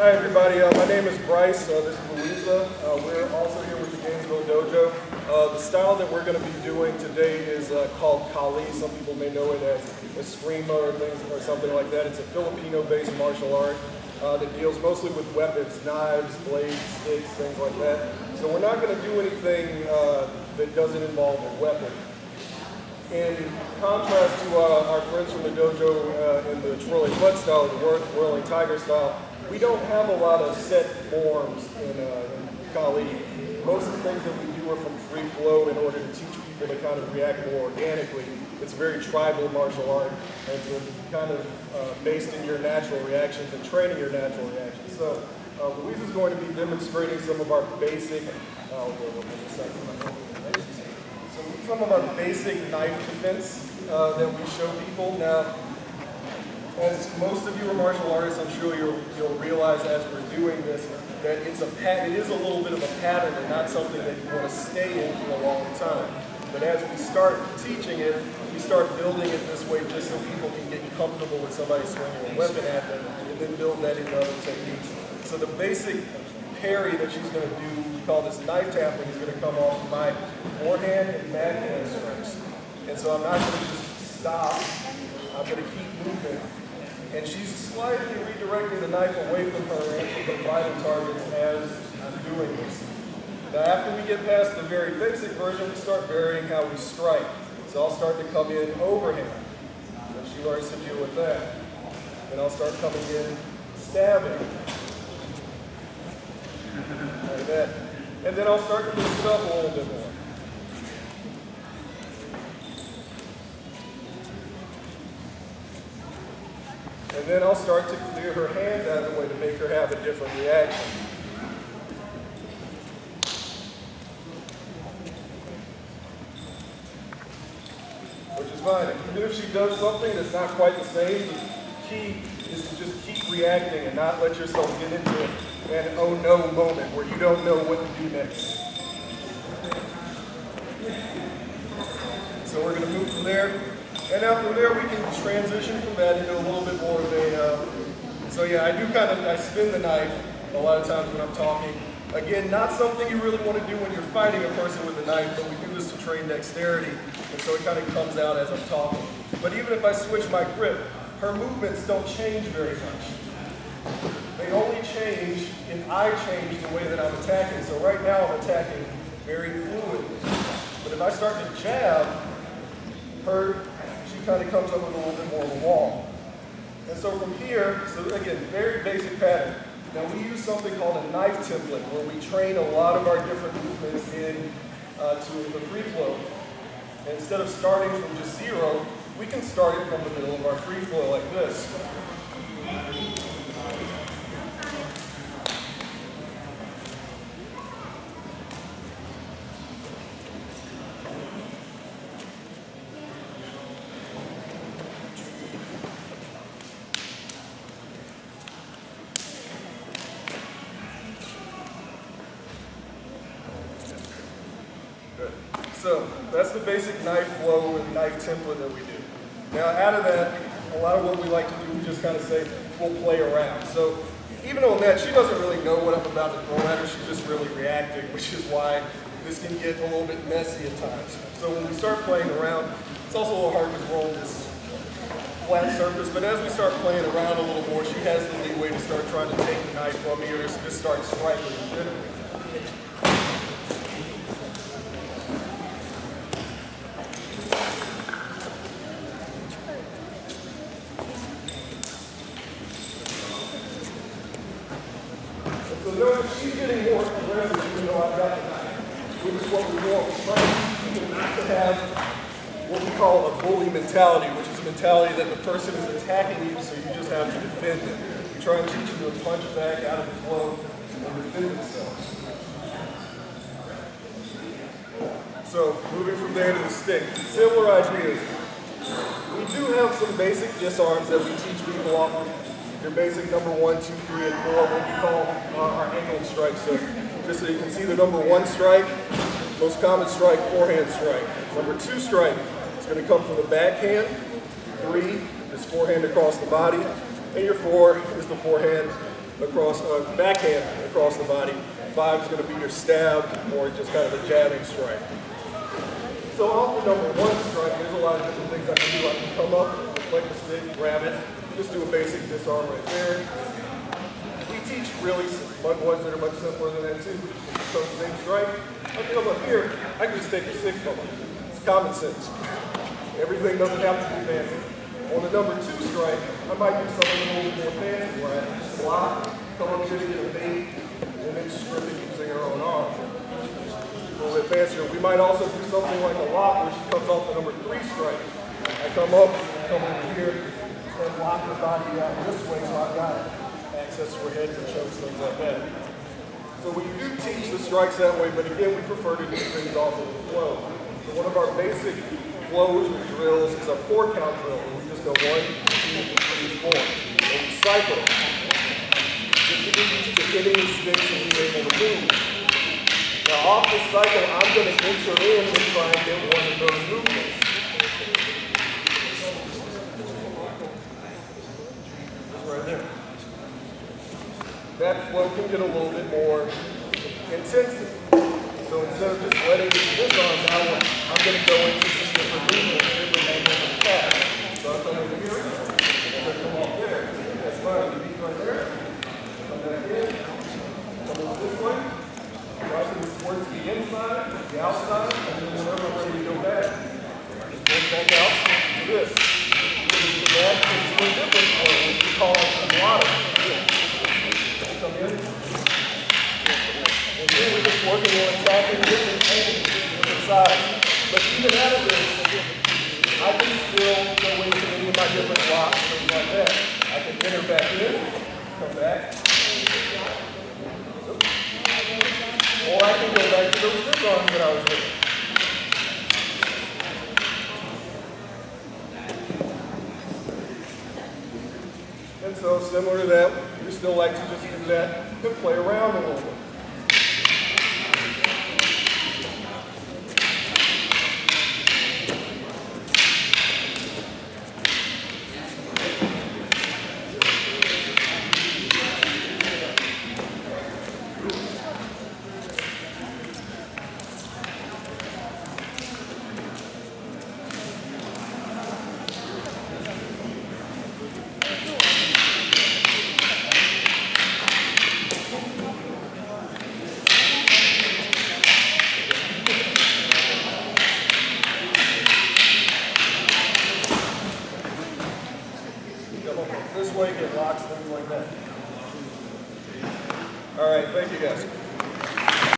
Hi everybody, my name is Bryce, this is Louisa. We're also here with the Gainesville Dojo. The style that we're going to be doing today is called Kali. Some people may know it as Eskrima or something like that. It's a Filipino-based martial art that deals mostly with weapons, knives, blades, sticks, things like that. So we're not going to do anything that doesn't involve a weapon. In contrast to our friends from the dojo in the twirling foot style, the whirling tiger style, we don't have a lot of set forms in Kali. Most of the things that we do are from free flow in order to teach people to kind of react more organically. It's a very tribal martial art, and so it's kind of based in your natural reactions and training your natural reactions. So Louise is going to be demonstrating some of our basic, some of our basic knife defense that we show people. Now, as most of you are martial artists, I'm sure you'll realize as we're doing this that it is a little bit of a pattern and not something that you want to stay in for a long time. But as we start teaching it, we start building it this way just so people can get comfortable with somebody swinging a weapon at them and then build that into other techniques. So the basic parry that she's going to do, we call this knife tapping, is going to come off my forehand and backhand strikes. And so I'm not going to just stop, I'm going to keep moving. And she's slightly redirecting the knife away from her and from the vital targets as I'm doing this. Now after we get past the very basic version, we start varying how we strike. So I'll start to come in overhand. And she learns to deal with that. Then I'll start coming in stabbing. Like that. And then I'll start to mix it up a little bit more. And then I'll start to clear her hands out of the way to make her have a different reaction. Which is fine. Even if she does something that's not quite the same, the key is to just keep reacting and not let yourself get into an oh no moment where you don't know what to do next. So we're going to move from there. And now from there we can transition from that into a little bit more of a, so yeah, I spin the knife a lot of times when I'm talking. Again, not something you really want to do when you're fighting a person with a knife, but we do this to train dexterity, and so it kind of comes out as I'm talking. But even if I switch my grip, her movements don't change very much. They only change if I change the way that I'm attacking. So right now I'm attacking very fluidly. But if I start to jab, she kind of comes up with a little bit more of a wall. And so from here, so again, very basic pattern. Now we use something called a knife template where we train a lot of our different movements in to the free flow. And instead of starting from just zero, we can start it from the middle of our free flow like this. So that's the basic knife flow and knife template that we do. Now out of that, a lot of what we like to do is just kind of say, we'll play around. So even on that, she doesn't really know what I'm about to throw at her, she's just really reacting, which is why this can get a little bit messy at times. So when we start playing around, it's also a little hard because we're on this flat surface, but as we start playing around a little more, she has the leeway to start trying to take the knife from me or just start striking. So notice she's getting more aggressive even though I've got the knife, which is what we want. We're trying to teach people not to have what we call a bully mentality, which is a mentality that the person is attacking you, so you just have to defend them. We try and teach them to punch back out of the flow and defend themselves. So moving from there to the stick, similar ideas. We do have some basic disarms that we teach people off of. Your basic number 1, 2, 3, and 4, what we call our angled strikes. So just so you can see the number 1 strike, most common strike, forehand strike. Number 2 strike is going to come from the backhand. 3 is forehand across the body. And your 4 is the forehand across, backhand across the body. 5 is going to be your stab or just kind of a jabbing strike. So off the number 1 strike, there's a lot of different things I can do. I can come up, deflect the stick, grab it, just do a basic disarm right there. We teach really ones that are much simpler than that too. So same strike. I come up here, I can just take a 6 from it. It's common sense. Everything doesn't have to be fancy. On the number 2 strike, I might do something a little bit more fancy where I just block, come up here to get a bait, and then strip it using her own arm. A little bit fancier. We might also do something like a lock where she comes off the number 3 strike. I come up, come over here, and lock her body out this way so I've got access to her head and chokes, things like that. So we do teach the strikes that way, but again, we prefer to do things off of the flow. So one of our basic flows or drills is a 4-count drill. We just go 1, 2, 3, 4. And we cycle. Just to get used to hitting the sticks and being able to move. Now off the cycle, I'm going to enter in and try and get one of those movements. Just right there. That flow can get a little bit more intensive. So instead of just letting it disarm, now I'm going to go into some different movements, different angles of attack. So I come over here, I'm going to come off there. That's fine. You beat right there. Come back in. Come over this way. Try to move towards the inside, the outside, and then whenever I'm ready to go back, just pull back out to this. Into that, into a different flow, which we call a water. Come in. And then we're just working on attacking different angles, different sides. But even out of this, I can still go into any of my different blocks, things like that. I can enter back in, come back. Or I can go back to those grip arms that I was doing. And so similar to that, we still like to just do that and play around a little bit. This way, get locks, things like that. All right, thank you guys.